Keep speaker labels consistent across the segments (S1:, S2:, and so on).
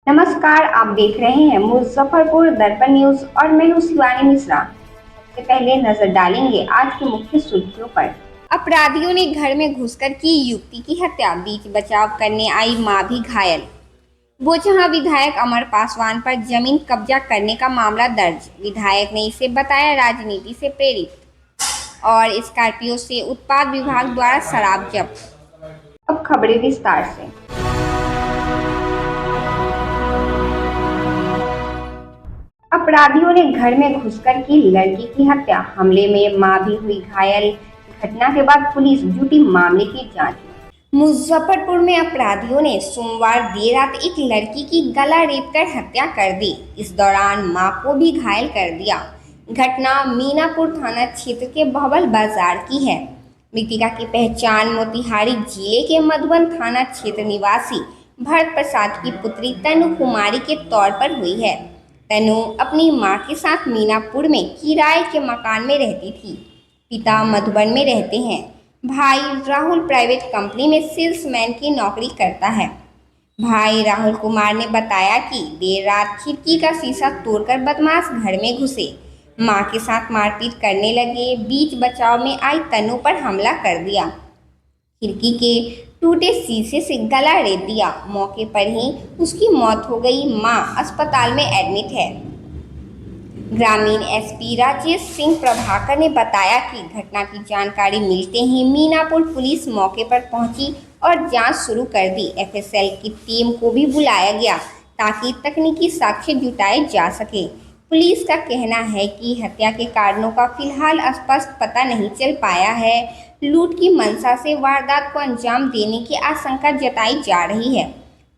S1: नमस्कार, आप देख रहे हैं मुजफ्फरपुर दर्पण न्यूज और मैं हूं शिवानी मिश्रा। सबसे पहले नजर डालेंगे आज की मुख्य सुर्खियों पर। अपराधियों ने घर में घुसकर की युवती की हत्या, बीच बचाव करने आई मां भी घायल। बोचहां विधायक अमर पासवान पर जमीन कब्जा करने का मामला दर्ज, विधायक ने इसे बताया राजनीति से प्रेरित। और स्कॉर्पियो से उत्पाद विभाग द्वारा शराब जब्त। अब खबरें विस्तार से। अपराधियों ने घर में घुसकर की लड़की की हत्या, हमले में मां भी हुई घायल। घटना के बाद पुलिस जुटी मामले की जांच में। मुजफ्फरपुर में अपराधियों ने सोमवार देर रात एक लड़की की गला रेत कर हत्या कर दी। इस दौरान मां को भी घायल कर दिया। घटना मीनापुर थाना क्षेत्र के बहबल बाजार की है। मृतका की पहचान मोतिहारी जिले के मधुबन थाना क्षेत्र निवासी भरत प्रसाद की पुत्री तनु कुमारी के तौर पर हुई है। तनु अपनी मां के साथ मीनापुर में किराए के मकान में रहती थी। पिता मधुबन में रहते हैं। भाई राहुल प्राइवेट कंपनी में सेल्समैन की नौकरी करता है। भाई राहुल कुमार ने बताया कि देर रात खिड़की का शीशा तोड़कर बदमाश घर में घुसे, मां के साथ मारपीट करने लगे। बीच बचाव में आई तनु पर हमला कर दिया, खिड़की के टूटे शीशे से गला रेत दिया। मौके पर ही उसकी मौत हो गई। मां अस्पताल में एडमिट है। ग्रामीण एसपी राजेश सिंह प्रभाकर ने बताया कि घटना की जानकारी मिलते ही मीनापुर पुलिस मौके पर पहुंची और जांच शुरू कर दी। एफएसएल की टीम को भी बुलाया गया ताकि तकनीकी साक्ष्य जुटाए जा सके। पुलिस का कहना है कि हत्या के कारणों का फिलहाल स्पष्ट पता नहीं चल पाया है। लूट की मंशा से वारदात को अंजाम देने की आशंका जताई जा रही है।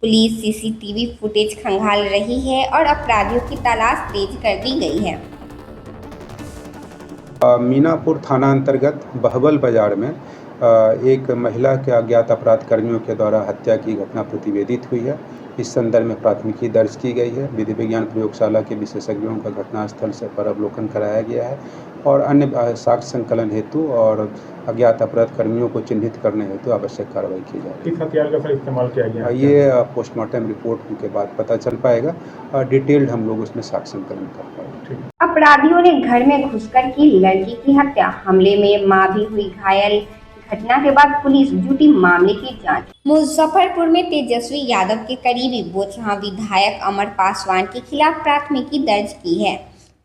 S1: पुलिस सीसीटीवी फुटेज खंगाल रही है और अपराधियों की तलाश तेज कर दी गई है।
S2: मीनापुर थाना अंतर्गत बहबल बाजार में एक महिला के अज्ञात अपराध कर्मियों के द्वारा हत्या की घटना प्रतिवेदित हुई है। इस संदर्भ में प्राथमिकी दर्ज की गई है। विधि विज्ञान प्रयोगशाला के विशेषज्ञों का घटनास्थल से पर अवलोकन कराया गया है और अन्य साक्ष्य संकलन हेतु और अज्ञात अपराध कर्मियों को चिन्हित करने हेतु आवश्यक कार्रवाई की जाएगी।
S3: किस हथियार का सर इस्तेमाल किया गया?
S2: ये पोस्टमार्टम रिपोर्ट के बाद पता चल पाएगा। डिटेल्ड हम लोग उसमें साक्ष्य संकलन कर पाएंगे।
S1: अपराधियों ने घर में घुसकर की लड़की की हत्या, हमले में मां भी हुई घायल। घटना के बाद पुलिस जुटी मामले की जांच। मुजफ्फरपुर में तेजस्वी यादव के करीबी बोचहां विधायक अमर पासवान के खिलाफ प्राथमिकी दर्ज की है।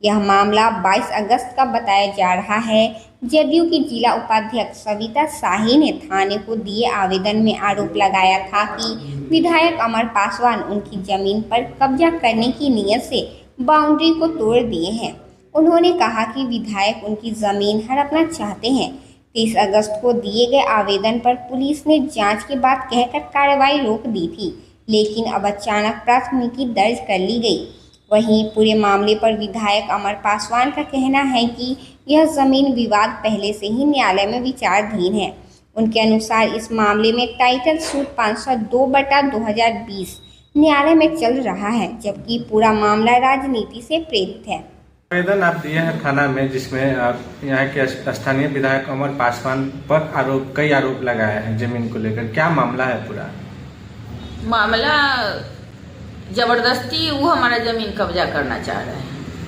S1: यह मामला 22 अगस्त का बताया जा रहा है। जदयू की जिला उपाध्यक्ष सविता शाही ने थाने को दिए आवेदन में आरोप लगाया था कि विधायक अमर पासवान उनकी जमीन पर कब्जा करने की नीयत से बाउंड्री को तोड़ दिए हैं। उन्होंने कहा कि विधायक उनकी जमीन हड़पना चाहते हैं। 30 अगस्त को दिए गए आवेदन पर पुलिस ने जांच के बाद कहकर कार्रवाई रोक दी थी, लेकिन अब अचानक प्राथमिकी दर्ज कर ली गई। वहीं पूरे मामले पर विधायक अमर पासवान का कहना है कि यह जमीन विवाद पहले से ही न्यायालय में विचाराधीन है। उनके अनुसार इस मामले में टाइटल सूट 502/2020 न्यायालय में चल रहा है, जबकि पूरा मामला राजनीति से प्रेरित है।
S4: आवेदन आप दिए हैं थाना में, जिसमें आप यहाँ के स्थानीय विधायक अमर पासवान पर कई आरोप लगाए हैं जमीन को लेकर। क्या मामला है? पूरा
S5: मामला जबरदस्ती वो हमारा जमीन कब्जा करना चाह रहे हैं।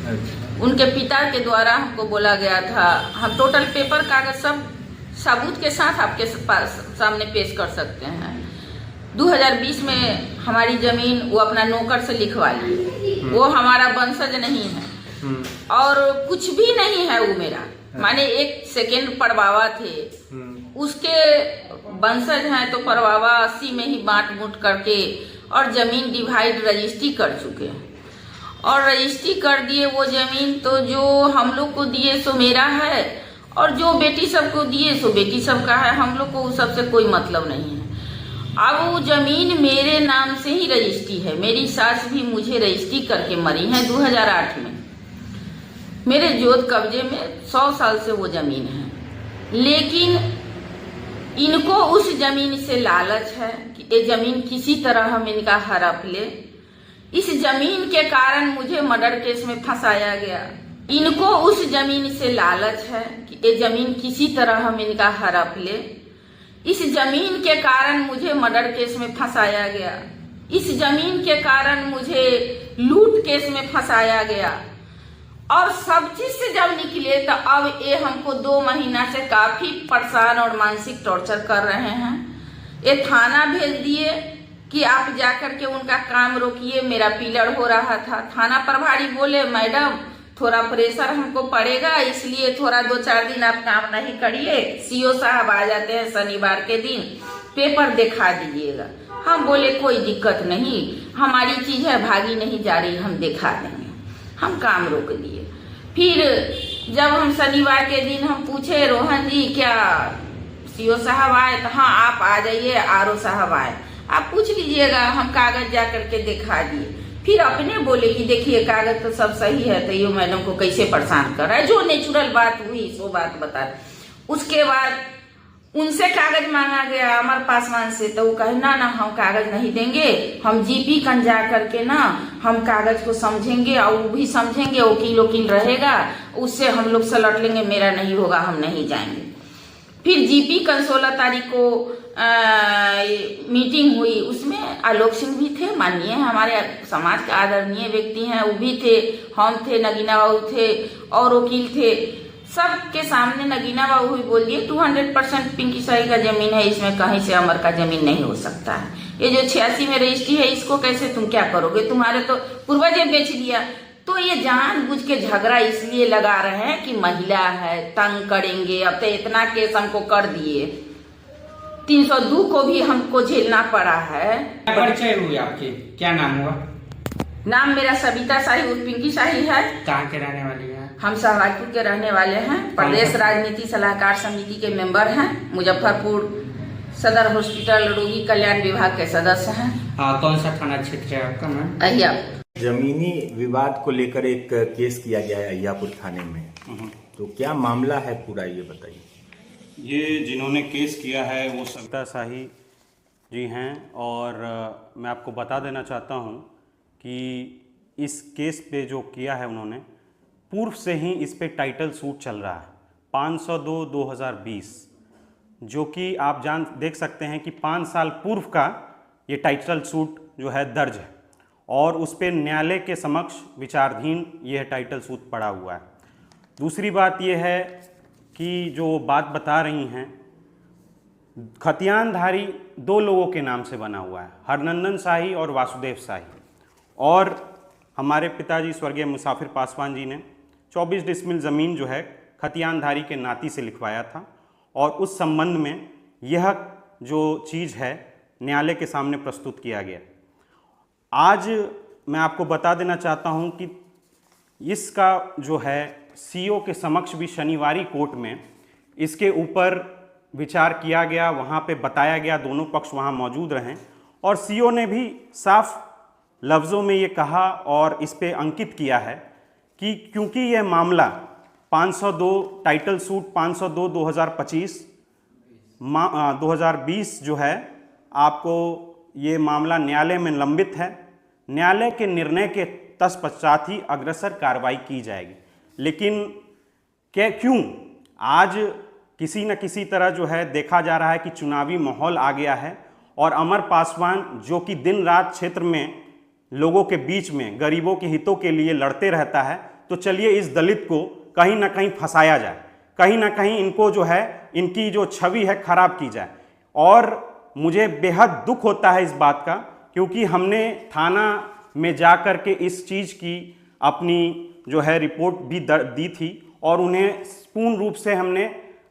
S4: अच्छा।
S5: उनके पिता के द्वारा हमको बोला गया था, हम टोटल पेपर कागज सब सबूत के साथ आपके सामने पेश कर सकते हैं। 2020 में हमारी जमीन वो अपना नौकर से लिखवा ली। वो हमारा वंशज नहीं है और कुछ भी नहीं है वो मेरा, माने एक सेकेंड परवावा थे, उसके वंशज हैं तो परवावा 80 में ही बांट बूट करके और जमीन डिवाइड रजिस्ट्री कर चुके हैं और रजिस्ट्री कर दिए वो जमीन। तो जो हम लोग को दिए सो मेरा है और जो बेटी सबको दिए सो बेटी सबका है। हम लोग को उस सबसे कोई मतलब नहीं है। अब वो जमीन मेरे नाम से ही रजिस्ट्री है। मेरी सास भी मुझे रजिस्ट्री करके मरी है 2008 में। मेरे जोत कब्जे में 100 साल से वो जमीन है, लेकिन इनको उस जमीन से लालच है कि ये जमीन किसी तरह हम इनका हड़प ले। इस जमीन के कारण मुझे मर्डर केस में फंसाया गया। इनको उस जमीन से लालच है कि ये जमीन किसी तरह हम इनका हड़प ले। इस जमीन के कारण मुझे मर्डर केस में फंसाया गया इस जमीन के कारण मुझे लूट केस में फंसाया गया और सब चीज से जब निकले तो अब ये हमको 2 महीना से काफी परेशान और मानसिक टॉर्चर कर रहे हैं। ये थाना भेज दिए कि आप जाकर के उनका काम रोकिए, मेरा पिलर हो रहा था। थाना प्रभारी बोले मैडम थोड़ा प्रेशर हमको पड़ेगा, इसलिए थोड़ा 2-4 दिन आप काम नहीं करिए, सीओ साहब आ जाते हैं शनिवार के दिन, पेपर दिखा दीजिएगा। हम बोले कोई दिक्कत नहीं, हमारी चीज है भागी नहीं जा रही, हम दिखा देंगे। हम काम रोक दिए। फिर जब हम शनिवार के दिन हम पूछे रोहन जी क्या सीओ साहब आए, तो हाँ आप आ जाइए, आरओ साहब आए, आप पूछ लीजिएगा। हम कागज जा करके दिखा दिए। फिर अपने बोले कि देखिए कागज तो सब सही है, तो ये मैडम को कैसे परेशान कर रहा है, जो नेचुरल बात हुई सो बात बता। उसके बाद उनसे कागज मांगा गया अमर पासवान से, तो वो कहे ना हम कागज नहीं देंगे, हम जीपी कन जा करके ना हम कागज को समझेंगे और वो भी समझेंगे, वकील रहेगा, उससे हम लोग सलट लेंगे, मेरा नहीं होगा, हम नहीं जाएंगे। फिर जीपी कन 16 तारीख को मीटिंग हुई, उसमें आलोक सिंह भी थे, माननीय हमारे समाज के आदरणीय व्यक्ति हैं, वो भी थे, हम थे, नगीना बाबू थे और वकील थे। सबके सामने नगीना बाबू भी बोल दिए 200% पिंकी शाही का जमीन है, इसमें कहीं से अमर का जमीन नहीं हो सकता है। ये जो 86 में रजिस्ट्री है इसको कैसे तुम क्या करोगे, तुम्हारे तो पूर्वज बेच दिया। तो ये जानबूझ के झगड़ा इसलिए लगा रहे हैं कि महिला है, तंग करेंगे। अब तो इतना केस हमको कर दिए, 302 को भी हमको झेलना पड़ा है।
S3: परिचय हुई आपकी, क्या नाम हुआ?
S5: नाम मेरा सविता शाही उर्फ पिंकी शाही है।
S3: कहाँ के रहने वाली है?
S5: हम शाहबाजपुर के रहने वाले हैं, प्रदेश राजनीति सलाहकार समिति के मेंबर हैं, मुजफ्फरपुर सदर हॉस्पिटल रोगी कल्याण विभाग के सदस्य हैं।
S3: हाँ, कौन सा थाना क्षेत्र है आपका मैम?
S5: अहिया।
S6: जमीनी विवाद को लेकर एक केस किया गया है अहियापुर थाने में, तो क्या मामला है पूरा, ये बताइए।
S7: ये जिन्होंने केस किया है वो सविता शाही जी हैं और मैं आपको बता देना चाहता हूँ कि इस केस पे जो किया है उन्होंने, पूर्व से ही इस पे टाइटल सूट चल रहा है 502/2020, जो कि आप देख सकते हैं कि 5 साल पूर्व का ये टाइटल सूट जो है दर्ज है और उस पर न्यायालय के समक्ष विचाराधीन यह टाइटल सूट पड़ा हुआ है। दूसरी बात यह है कि जो बात बता रही हैं, खतियानधारी 2 लोगों के नाम से बना हुआ है, हरनंदन शाही और वासुदेव शाही, और हमारे पिताजी स्वर्गीय मुसाफिर पासवान जी ने 24 डिसमिल ज़मीन जो है खतियानधारी के नाती से लिखवाया था और उस संबंध में यह जो चीज़ है न्यायालय के सामने प्रस्तुत किया गया। आज मैं आपको बता देना चाहता हूं कि इसका जो है सीओ के समक्ष भी शनिवारी कोर्ट में इसके ऊपर विचार किया गया, वहां पे बताया गया, दोनों पक्ष वहां मौजूद रहे और सीओ ने भी साफ लफ्ज़ों में ये कहा और इस पे अंकित किया है कि क्योंकि यह मामला 502 टाइटल सूट 502/2025 2020 जो है, आपको ये मामला न्यायालय में लंबित है, न्यायालय के निर्णय के तत्पश्चात ही अग्रसर कार्रवाई की जाएगी। लेकिन क्यों आज किसी न किसी तरह जो है देखा जा रहा है कि चुनावी माहौल आ गया है और अमर पासवान जो कि दिन रात क्षेत्र में लोगों के बीच में गरीबों के हितों के लिए लड़ते रहता है, तो चलिए इस दलित को कहीं ना कहीं फंसाया जाए, कहीं ना कहीं इनको जो है इनकी जो छवि है खराब की जाए। और मुझे बेहद दुख होता है इस बात का, क्योंकि हमने थाना में जा कर के इस चीज़ की अपनी जो है रिपोर्ट भी दी थी और उन्हें पूर्ण रूप से हमने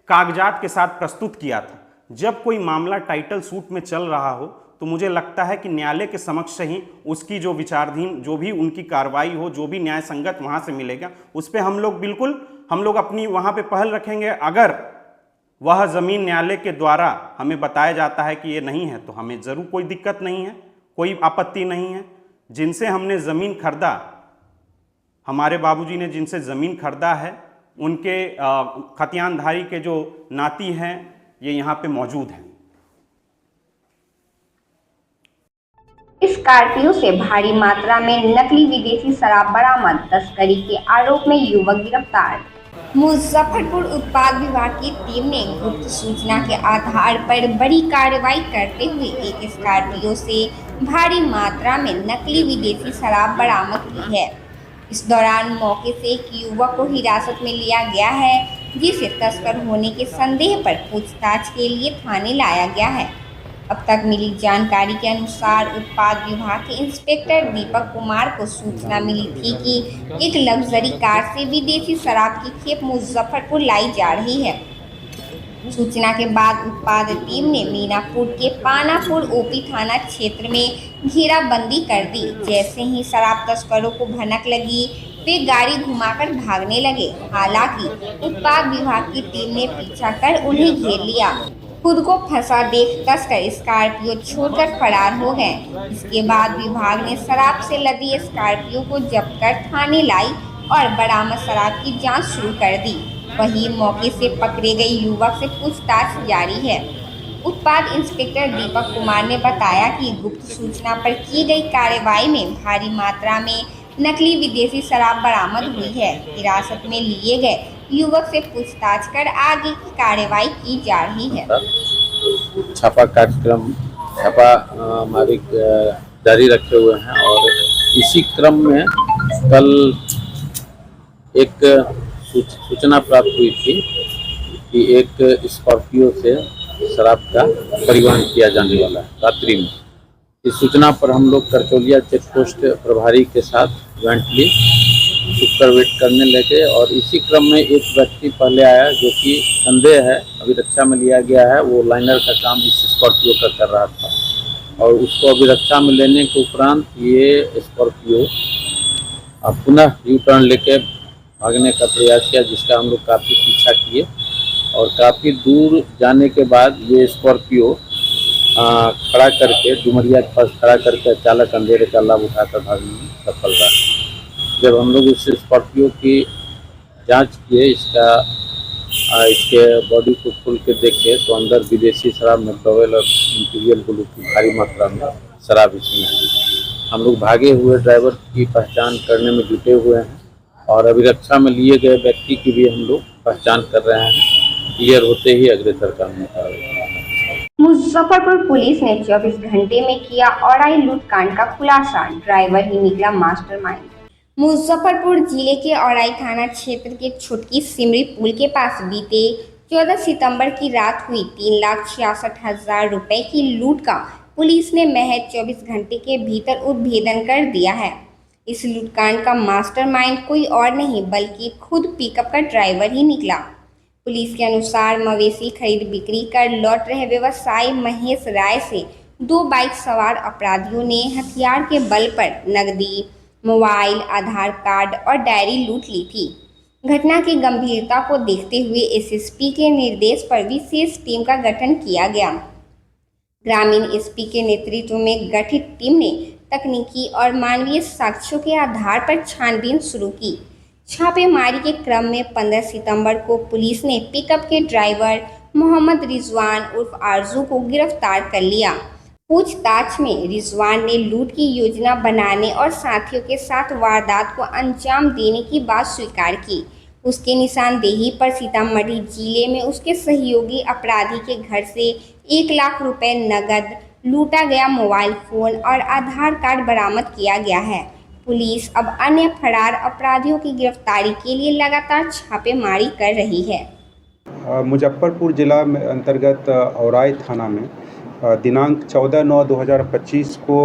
S7: कागजात के साथ प्रस्तुत किया था। जब कोई मामला टाइटल सूट में चल रहा हो तो मुझे लगता है कि न्यायालय के समक्ष ही उसकी जो विचाराधीन जो भी उनकी कार्रवाई हो, जो भी न्याय संगत वहाँ से मिलेगा, उस पर हम लोग अपनी वहाँ पे पहल रखेंगे। अगर वह ज़मीन न्यायालय के द्वारा हमें बताया जाता है कि ये नहीं है तो हमें ज़रूर कोई दिक्कत नहीं है, कोई आपत्ति नहीं है। जिनसे हमने ज़मीन खरीदा, हमारे बाबूजी ने जिनसे ज़मीन खरीदा है, उनके खतियानधारी के जो नाती हैं ये यहाँ पे मौजूद हैं।
S1: इस स्कॉर्पियो से भारी मात्रा में नकली विदेशी शराब बरामद, तस्करी के आरोप में युवक गिरफ्तार। मुजफ्फरपुर उत्पाद विभाग की टीम ने गुप्त सूचना के आधार पर बड़ी कार्रवाई करते हुए एक स्कॉर्पियो से भारी मात्रा में नकली विदेशी शराब बरामद की है। इस दौरान मौके से एक युवक को हिरासत में लिया गया है, जिसे तस्कर होने के संदेह पर पूछताछ के लिए थाने लाया गया है। अब तक मिली जानकारी के अनुसार उत्पाद विभाग के इंस्पेक्टर दीपक कुमार को सूचना मिली थी कि एक लग्जरी कार से विदेशी शराब की खेप मुजफ्फरपुर लाई जा रही है। सूचना के बाद उत्पाद टीम ने मीनापुर के पानापुर ओपी थाना क्षेत्र में घेराबंदी कर दी। जैसे ही शराब तस्करों को भनक लगी, वे गाड़ी घुमाकर भागने लगे। हालांकि उत्पाद विभाग की टीम ने पीछा कर उन्हें घेर लिया। खुद को फंसा देख तस्कर स्कॉर्पियो छोड़कर फरार हो गए। इसके बाद विभाग ने शराब से लदी स्कॉर्पियो को जब्त कर थाने लाई और बरामद शराब की जांच शुरू कर दी। वहीं मौके से पकड़े गए युवक से पूछताछ जारी है। उत्पाद इंस्पेक्टर दीपक कुमार ने बताया कि गुप्त सूचना पर की गई कार्रवाई में भारी मात्रा में नकली विदेशी शराब बरामद हुई है। हिरासत में लिए गए युवक से पूछताछ कर आगे की कार्रवाई की जा रही है।
S8: छापा कार्यक्रम हमारी जारी रखे हुए हैं और इसी क्रम में कल एक सूचना प्राप्त हुई थी कि एक स्कॉर्पियो से शराब का परिवहन किया जाने वाला है रात्रि में। इस सूचना पर हम लोग करचौलिया चेक पोस्ट प्रभारी के साथ ज्वाइंटली छुपकर वेट करने लगे और इसी क्रम में एक व्यक्ति पहले आया जो कि संदेह है, अभिरक्षा में लिया गया है। वो लाइनर का काम इस स्कॉर्पियो का कर रहा था और उसको अभिरक्षा में लेने के उपरांत ये स्कॉर्पियो पुनः यू टर्न लेके भागने का प्रयास किया, जिसका हम लोग काफ़ी पीछा किए और काफ़ी दूर जाने के बाद ये स्कॉर्पियो खड़ा करके डुमरिया के पास खड़ा करके चालक अंधेरे का लाभ उठाकर भागने में सफल रहा। जब हम लोग इस स्कॉर्पियो की जांच किए, इसके बॉडी को खोल के देखे तो अंदर विदेशी शराब में डबल और इंपीरियल ब्लू की भारी मात्रा में शराब इसमें है। हम लोग भागे हुए ड्राइवर की पहचान करने में जुटे हुए हैं और अभिरक्षा में लिए गए व्यक्ति की भी हम लोग पहचान कर रहे हैं। क्लियर होते ही अग्रेसर का
S1: मुजफ्फरपुर पुलिस ने 24 घंटे में किया औराई लूटकांड का खुलासा, ड्राइवर ही निकला मास्टरमाइंड। मुजफ्फरपुर जिले के औराई थाना क्षेत्र के छुटकी सिमरी पुल के पास बीते 14 सितंबर की रात हुई 3,66,000 रुपए की लूट का पुलिस ने महज 24 घंटे के भीतर उद्भेदन कर दिया है। इस लूटकांड का मास्टरमाइंड कोई और नहीं बल्कि खुद पिकअप का ड्राइवर ही निकला। पुलिस के अनुसार मवेशी खरीद बिक्री कर लौट रहे व्यवसायी महेश राय से 2 बाइक सवार अपराधियों ने हथियार के बल पर नकदी, मोबाइल, आधार कार्ड और डायरी लूट ली थी। घटना की गंभीरता को देखते हुए एसएसपी के निर्देश पर विशेष टीम का गठन किया गया। ग्रामीण एसपी के नेतृत्व में गठित टीम ने तकनीकी और मानवीय साक्ष्यों के आधार पर छानबीन शुरू की। छापेमारी के क्रम में 15 सितंबर को पुलिस ने पिकअप के ड्राइवर मोहम्मद रिजवान उर्फ आरजू को गिरफ्तार कर लिया। पूछताछ में रिजवान ने लूट की योजना बनाने और साथियों के साथ वारदात को अंजाम देने की बात स्वीकार की। उसके निशानदेही पर सीतामढ़ी जिले में उसके सहयोगी अपराधी के घर से 1 लाख रुपए नकद, लूटा गया मोबाइल फोन और आधार कार्ड बरामद किया गया है। पुलिस अब अन्य फरार अपराधियों की गिरफ्तारी के लिए लगातार छापेमारी कर रही है।
S2: मुजफ्फरपुर जिला में अंतर्गत औराई थाना में दिनांक 14/9/2025 को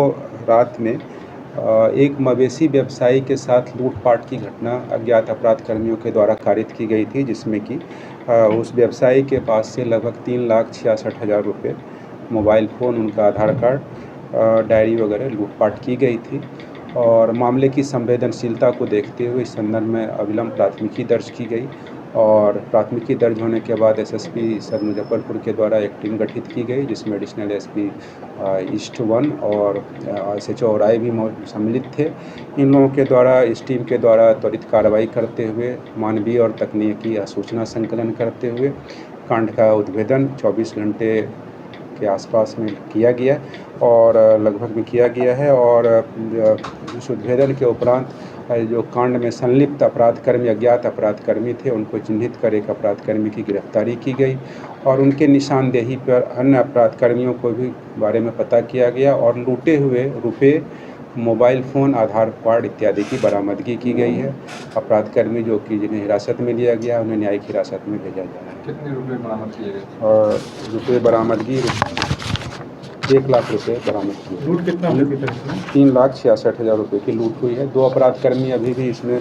S2: रात में एक मवेशी व्यवसायी के साथ लूटपाट की घटना अज्ञात अपराध कर्मियों के द्वारा कारित की गई थी, जिसमें कि उस व्यवसायी के पास से लगभग 3,66,000 रुपये, मोबाइल फ़ोन, उनका आधार कार्ड, डायरी वगैरह लूटपाट की गई थी। और मामले की संवेदनशीलता को देखते हुए इस संदर्भ में अविलंब प्राथमिकी दर्ज की गई और प्राथमिकी दर्ज होने के बाद एसएसपी सर मुजफ्फरपुर के द्वारा एक टीम गठित की गई, जिसमें एडिशनल एसपी ईस्ट 1 और SHO औराई भी सम्मिलित थे। इन लोगों के द्वारा, इस टीम के द्वारा त्वरित कार्रवाई करते हुए मानवीय और तकनीकी सूचना संकलन करते हुए कांड का उद्भेदन 24 घंटे के आसपास में किया गया और लगभग में किया गया है। और इस उद्भेदन के उपरांत जो कांड में संलिप्त अपराधकर्मी, अज्ञात अपराधकर्मी थे, उनको चिन्हित कर एक अपराधकर्मी की गिरफ्तारी की गई और उनके निशानदेही पर अन्य अपराधकर्मियों को भी बारे में पता किया गया और लूटे हुए रुपये, मोबाइल फ़ोन, आधार कार्ड इत्यादि की बरामदगी की गई है। अपराधकर्मी जो कि जिन्हें हिरासत में लिया गया, उन्हें न्यायिक हिरासत में भेजा जा रहा है।
S9: कितने रुपए बरामद किए गए?
S2: और रुपये बरामदगी 1 लाख रुपये बरामद किए।
S9: लूट कितना हुई थी इसमें?
S2: 3,66,000 रुपये की लूट हुई है। 2 अपराधकर्मी अभी भी इसमें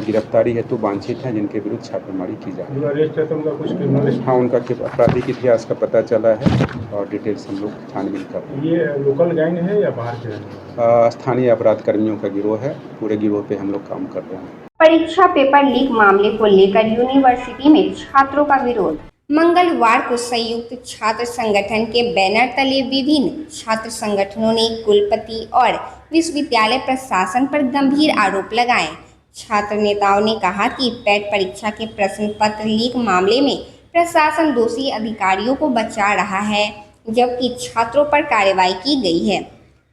S2: गिरफ्तारी हेतु वांछित हैं, जिनके विरुद्ध छापेमारी की जा रही है।
S9: अरेस्ट है तो उनका कुछ क्रिमिनल?
S2: हाँ, उनका आपराधिक इतिहास का पता चला है और डिटेल्स हम लोग छानबीन कर रहे हैं।
S9: ये लोकल गैंग है या बाहर के?
S2: स्थानीय अपराधकर्मियों का गिरोह है। पूरे गिरोह पे हम लोग काम कर रहे हैं।
S1: परीक्षा पेपर लीक मामले को लेकर यूनिवर्सिटी में छात्रों का विरोध। मंगलवार को संयुक्त छात्र संगठन के बैनर तले विभिन्न छात्र संगठनों ने कुलपति और विश्वविद्यालय प्रशासन पर गंभीर आरोप लगाए। छात्र नेताओं ने कहा कि पेट परीक्षा के प्रश्न पत्र लीक मामले में प्रशासन दोषी अधिकारियों को बचा रहा है, जबकि छात्रों पर कार्रवाई की गई है।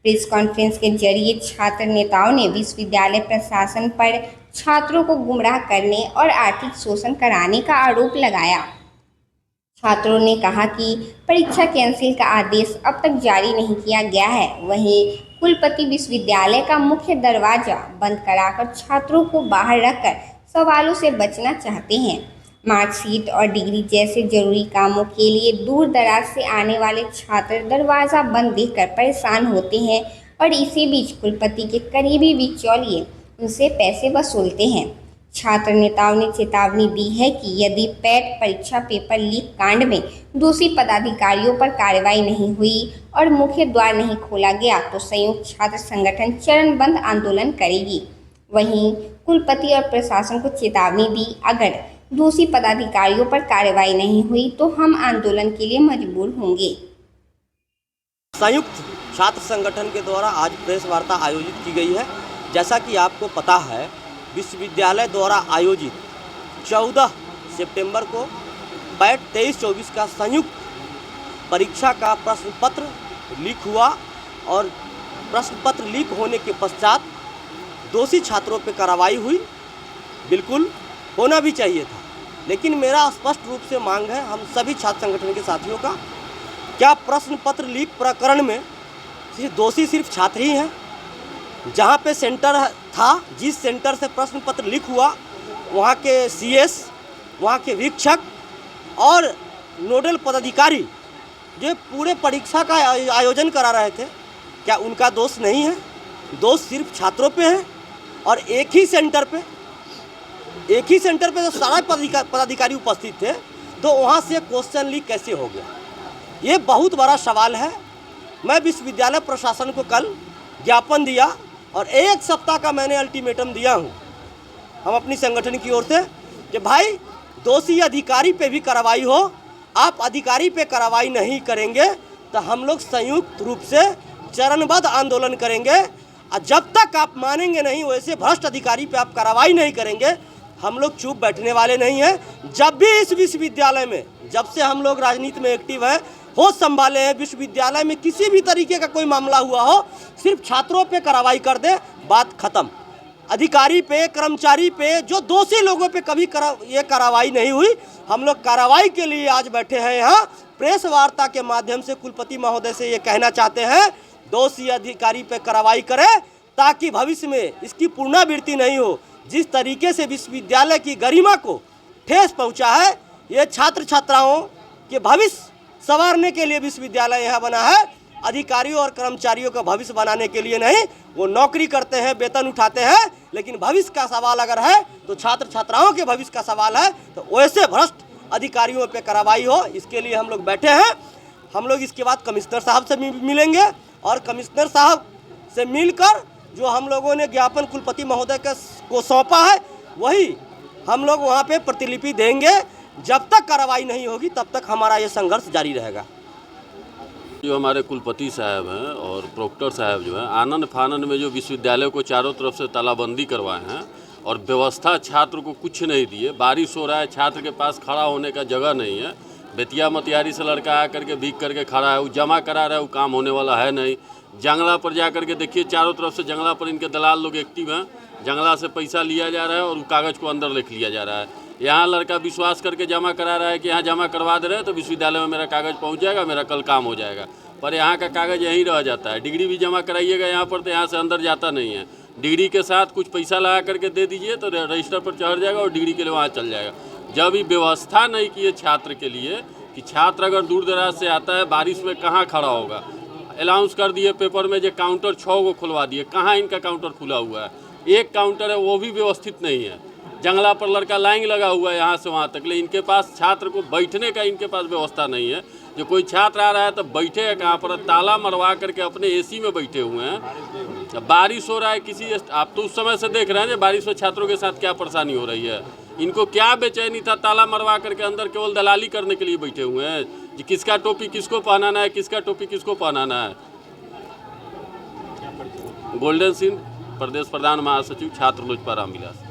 S1: प्रेस कॉन्फ्रेंस के जरिए छात्र नेताओं ने विश्वविद्यालय प्रशासन पर छात्रों को गुमराह करने और आर्थिक शोषण कराने का आरोप लगाया। छात्रों ने कहा कि परीक्षा कैंसिल का आदेश अब तक जारी नहीं किया गया है। वहीं कुलपति विश्वविद्यालय का मुख्य दरवाजा बंद कराकर छात्रों को बाहर रखकर सवालों से बचना चाहते हैं। मार्कशीट और डिग्री जैसे जरूरी कामों के लिए दूर दराज से आने वाले छात्र दरवाज़ा बंद देखकर परेशान होते हैं और इसी बीच कुलपति के करीबी बिचौलिए उनसे पैसे वसूलते हैं। छात्र नेताओं ने चेतावनी दी है कि यदि पेट परीक्षा पेपर लीक कांड में दोषी पदाधिकारियों पर कार्रवाई नहीं हुई और मुख्य द्वार नहीं खोला गया तो संयुक्त छात्र संगठन चरणबद्ध आंदोलन करेगी। वहीं कुलपति और प्रशासन को चेतावनी दी, अगर दोषी पदाधिकारियों पर कार्रवाई नहीं हुई तो हम आंदोलन के लिए मजबूर होंगे।
S10: संयुक्त छात्र संगठन के द्वारा आज प्रेस वार्ता आयोजित की गई है। जैसा कि आपको पता है, विश्वविद्यालय द्वारा आयोजित 14 सितंबर को पैट 23-24 का संयुक्त परीक्षा का प्रश्न पत्र लीक हुआ और प्रश्न पत्र लीक होने के पश्चात दोषी छात्रों पर कार्रवाई हुई। बिल्कुल होना भी चाहिए था, लेकिन मेरा स्पष्ट रूप से मांग है हम सभी छात्र संगठन के साथियों का, क्या प्रश्न पत्र लीक प्रकरण में दोषी सिर्फ छात्र ही हैं? जहाँ पे सेंटर था, जिस सेंटर से प्रश्न पत्र लीक हुआ, वहाँ के CS, वहाँ के वीक्षक और नोडल पदाधिकारी जो पूरे परीक्षा का आयोजन करा रहे थे, क्या उनका दोष नहीं है? दोष सिर्फ छात्रों पे है। और एक ही सेंटर पे तो सारे पदाधिकारी उपस्थित थे, तो वहाँ से क्वेश्चन लीक कैसे हो गया? ये बहुत बड़ा सवाल है। मैं विश्वविद्यालय प्रशासन को कल ज्ञापन दिया और 1 सप्ताह का मैंने अल्टीमेटम दिया हूँ हम अपनी संगठन की ओर से कि भाई दोषी अधिकारी पे भी कार्रवाई हो। आप अधिकारी पे कार्रवाई नहीं करेंगे तो हम लोग संयुक्त रूप से चरणबद्ध आंदोलन करेंगे। और जब तक आप मानेंगे नहीं, वैसे भ्रष्ट अधिकारी पे आप कार्रवाई नहीं करेंगे, हम लोग चुप बैठने वाले नहीं हैं। जब भी इस विश्वविद्यालय में, जब से हम लोग राजनीति में एक्टिव हैं, होश संभाले हैं, विश्वविद्यालय में किसी भी तरीके का कोई मामला हुआ हो, सिर्फ छात्रों पे कार्रवाई कर दे, बात खत्म। अधिकारी पे, कर्मचारी पे, जो दोषी लोगों पे कभी ये कार्रवाई नहीं हुई। हम लोग कार्रवाई के लिए आज बैठे हैं यहाँ। प्रेस वार्ता के माध्यम से कुलपति महोदय से ये कहना चाहते हैं, दोषी अधिकारी पे कार्रवाई करें ताकि भविष्य में इसकी पुनरावृत्ति नहीं हो। जिस तरीके से विश्वविद्यालय की गरिमा को ठेस पहुँचा है, ये छात्र छात्राओं के भविष्य संवारने के लिए विश्वविद्यालय यहाँ बना है। अधिकारियों और कर्मचारियों का भविष्य बनाने के लिए नहीं। वो नौकरी करते हैं, वेतन उठाते हैं, लेकिन भविष्य का सवाल अगर है तो छात्र छात्राओं के भविष्य का सवाल है। तो वैसे भ्रष्ट अधिकारियों पे कार्रवाई हो, इसके लिए हम लोग बैठे हैं। हम लोग इसके बाद कमिश्नर साहब से मिलेंगे और कमिश्नर साहब से मिलकर जो हम लोगों ने ज्ञापन कुलपति महोदय को सौंपा है, वही हम लोग वहाँ पे प्रतिलिपि देंगे। जब तक कार्रवाई नहीं होगी तब तक हमारा ये संघर्ष जारी रहेगा।
S11: जो हमारे कुलपति साहब हैं और प्रोक्टर साहब जो हैं, आनन फानन में जो विश्वविद्यालय को चारों तरफ से तालाबंदी करवाए हैं और व्यवस्था छात्र को कुछ नहीं दिए। बारिश हो रहा है, छात्र के पास खड़ा होने का जगह नहीं है, बेतिया मतिहारी से लड़का आकर के भीग करके खड़ा है, वो जमा करा रहा है, वो काम होने वाला है नहीं। जंगला पर जा करके देखिए, चारों तरफ से जंगला पर इनके दलाल लोग एक्टिव हैं, जंगला से पैसा लिया जा रहा है और कागज़ को अंदर लिख लिया जा रहा है। यहाँ लड़का विश्वास करके जमा करा रहा है कि यहाँ जमा करवा दे रहे हैं तो विश्वविद्यालय में मेरा कागज़ पहुँच जाएगा, मेरा कल काम हो जाएगा, पर यहाँ का कागज़ यहीं रह जाता है। डिग्री भी जमा कराइएगा यहाँ पर तो यहाँ से अंदर जाता नहीं है। डिग्री के साथ कुछ पैसा लगा करके दे दीजिए तो रजिस्टर पर चढ़ जाएगा और डिग्री के लिए वहाँ चल जाएगा। जब ये व्यवस्था नहीं की है छात्र के लिए कि छात्र अगर दूर दराज से आता है, बारिश में कहाँ खड़ा होगा, अनाउंस कर दिए पेपर में जो काउंटर 6 को खुलवा दिए, कहाँ इनका काउंटर खुला हुआ है? एक काउंटर है वो भी व्यवस्थित नहीं है। जंगला पर लड़का लाइन लगा हुआ है यहाँ से वहाँ तक, लेकिन इनके पास छात्र को बैठने का इनके पास व्यवस्था नहीं है। जो कोई छात्र आ रहा है तो बैठे कहाँ पर, ताला मरवा करके अपने एसी में बैठे हुए हैं। बारिश हो रहा है, किसी आप तो उस समय से देख रहे हैं बारिश में छात्रों के साथ क्या परेशानी हो रही है। इनको क्या बेचैनी था, ताला मरवा करके अंदर केवल दलाली करने के लिए बैठे हुए हैं कि किसका टोपी किसको पहनाना है, किसका टोपी किसको पहनाना है। गोल्डन सिंह, प्रदेश प्रधान महासचिव, छात्र लोजपा रामविलास।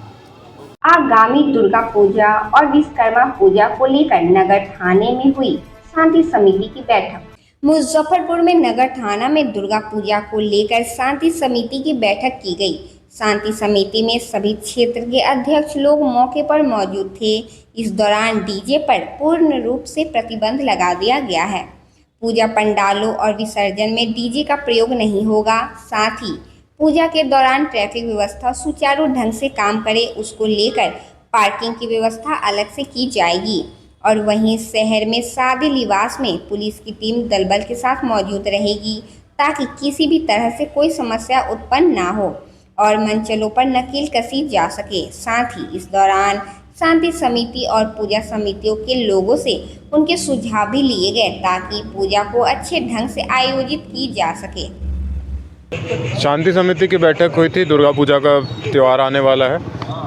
S1: आगामी दुर्गा पूजा और विश्वकर्मा पूजा को लेकर नगर थाने में हुई शांति समिति की बैठक। मुजफ्फरपुर में नगर थाना में दुर्गा पूजा को लेकर शांति समिति की बैठक की गई। शांति समिति में सभी क्षेत्र के अध्यक्ष लोग मौके पर मौजूद थे। इस दौरान डीजे पर पूर्ण रूप से प्रतिबंध लगा दिया गया है। पूजा पंडालों और विसर्जन में डीजे का प्रयोग नहीं होगा। साथ ही पूजा के दौरान ट्रैफिक व्यवस्था सुचारू ढंग से काम करे, उसको लेकर पार्किंग की व्यवस्था अलग से की जाएगी। और वहीं शहर में सादे लिबास में पुलिस की टीम दल बल के साथ मौजूद रहेगी ताकि किसी भी तरह से कोई समस्या उत्पन्न ना हो और मंचलों पर नकील कसी जा सके। साथ ही इस दौरान शांति समिति और पूजा समितियों के लोगों से उनके सुझाव भी लिए गए ताकि पूजा को अच्छे ढंग से आयोजित की जा सके।
S9: शांति समिति की बैठक हुई थी। दुर्गा पूजा का त्यौहार आने वाला है,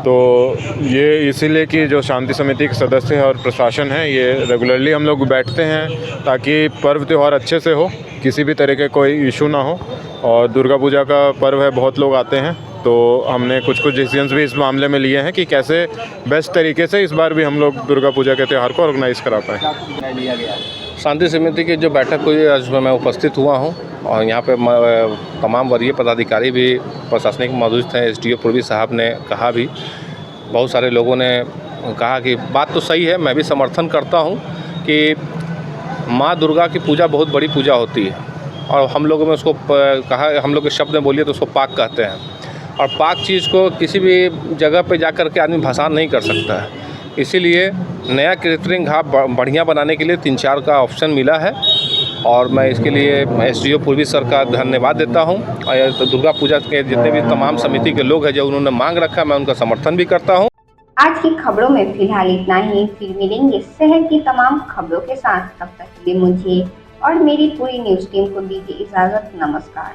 S9: तो ये इसीलिए कि जो शांति समिति के सदस्य हैं और प्रशासन है, ये रेगुलरली हम लोग बैठते हैं ताकि पर्व त्यौहार अच्छे से हो, किसी भी तरह के कोई इशू ना हो। और दुर्गा पूजा का पर्व है, बहुत लोग आते हैं, तो हमने कुछ डिसीजंस भी इस मामले में लिए हैं कि कैसे बेस्ट तरीके से इस बार भी हम लोग दुर्गा पूजा के त्यौहार को ऑर्गेनाइज करा पाएँ।
S12: शांति समिति की जो बैठक हुई आज मैं उपस्थित हुआ हूं और यहाँ पे तमाम वरीय पदाधिकारी भी प्रशासनिक मौजूद थे। एसडीओ पूर्वी साहब ने कहा भी, बहुत सारे लोगों ने कहा कि बात तो सही है, मैं भी समर्थन करता हूं कि माँ दुर्गा की पूजा बहुत बड़ी पूजा होती है और हम लोगों में उसको कहा, हम लोग के शब्द में बोलिए तो उसको पाक कहते हैं और पाक चीज़ को किसी भी जगह पे जा कर के आदमी भसान नहीं कर सकता है। इसीलिए नया कृत्रिम घाट बढ़िया बनाने के लिए 3-4 का ऑप्शन मिला है और मैं इसके लिए एसडीओ पूर्वी सर का धन्यवाद देता हूं। और दुर्गा पूजा के जितने भी तमाम समिति के लोग हैं जो उन्होंने मांग रखा, मैं उनका समर्थन भी करता हूं।
S1: आज की खबरों में फिलहाल इतना ही। फिर मिलेंगे शहर की तमाम खबरों के साथ। तब तक के लिए मुझे और मेरी पूरी न्यूज़ टीम को दीजिए इजाज़त। नमस्कार।